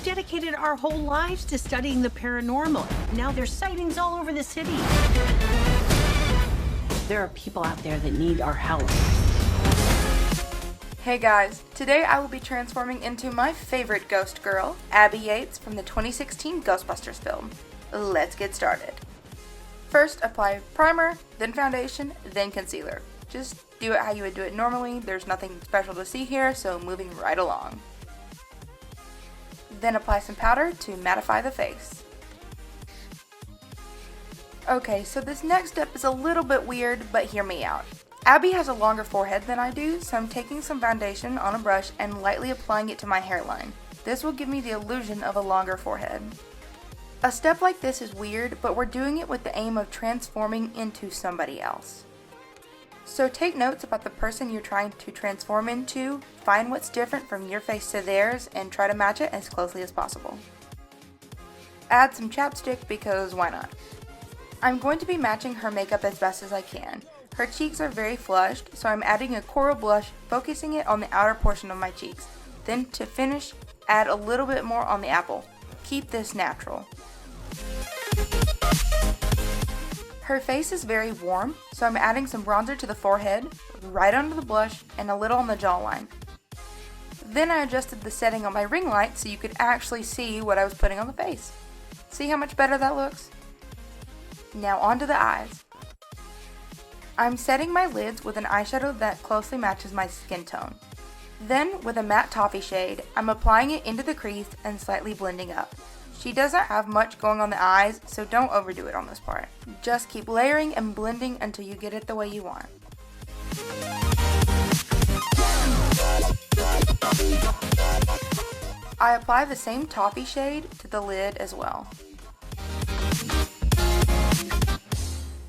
dedicated our whole lives to studying the paranormal. Now there's sightings all over the city. There are people out there that need our help. Hey guys, today I will be transforming into my favorite ghost girl, Abby Yates from the 2016 Ghostbusters film. Let's get started. First, apply primer, then foundation, then concealer. Just do it how you would do it normally. There's nothing special to see here, so moving right along. Then apply some powder to mattify the face. Okay, so this next step is a little bit weird, but hear me out. Abby has a longer forehead than I do, so I'm taking some foundation on a brush and lightly applying it to my hairline. This will give me the illusion of a longer forehead. A step like this is weird, but we're doing it with the aim of transforming into somebody else. So take notes about the person you're trying to transform into, find what's different from your face to theirs, and try to match it as closely as possible. Add some chapstick because why not? I'm going to be matching her makeup as best as I can. Her cheeks are very flushed, so I'm adding a coral blush, focusing it on the outer portion of my cheeks. Then to finish, add a little bit more on the apple. Keep this natural. Her face is very warm, so I'm adding some bronzer to the forehead, right under the blush, and a little on the jawline. Then I adjusted the setting on my ring light so you could actually see what I was putting on the face. See how much better that looks? Now onto the eyes. I'm setting my lids with an eyeshadow that closely matches my skin tone. Then, with a matte toffee shade, I'm applying it into the crease and slightly blending up. She doesn't have much going on the eyes, so don't overdo it on this part. Just keep layering and blending until you get it the way you want. I apply the same toffee shade to the lid as well.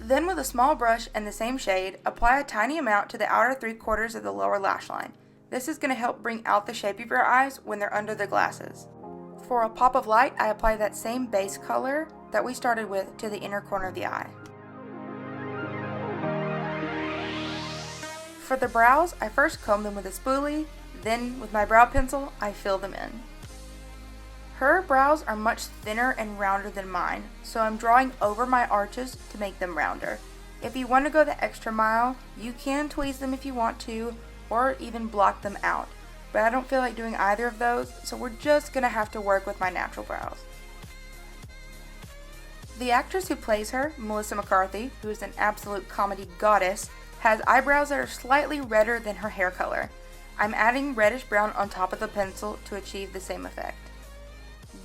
Then with a small brush and the same shade, apply a tiny amount to the outer 3/4 of the lower lash line. This is going to help bring out the shape of your eyes when they're under the glasses. For a pop of light, I apply that same base color that we started with to the inner corner of the eye. For the brows, I first comb them with a spoolie, then with my brow pencil, I fill them in. Her brows are much thinner and rounder than mine, so I'm drawing over my arches to make them rounder. If you want to go the extra mile, you can tweeze them if you want to, or even block them out. But I don't feel like doing either of those, so we're just going to have to work with my natural brows. The actress who plays her, Melissa McCarthy, who is an absolute comedy goddess, has eyebrows that are slightly redder than her hair color. I'm adding reddish brown on top of the pencil to achieve the same effect.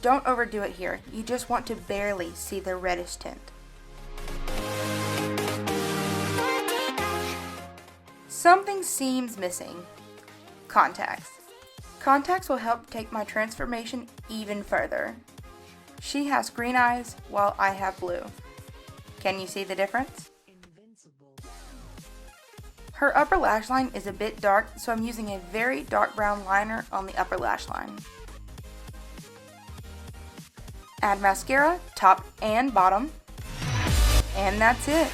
Don't overdo it here, you just want to barely see the reddish tint. Something seems missing. Contacts. Contacts will help take my transformation even further. She has green eyes while I have blue. Can you see the difference? Her upper lash line is a bit dark, so I'm using a very dark brown liner on the upper lash line. Add mascara, top and bottom. And that's it.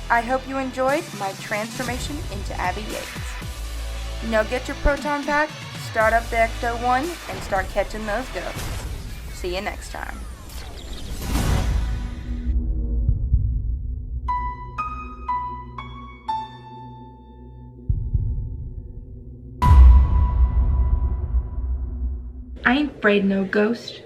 I hope you enjoyed my transformation into Abby Yates. Now get your proton pack, start up the Ecto-1, and start catching those ghosts. See you next time. I ain't afraid no ghost.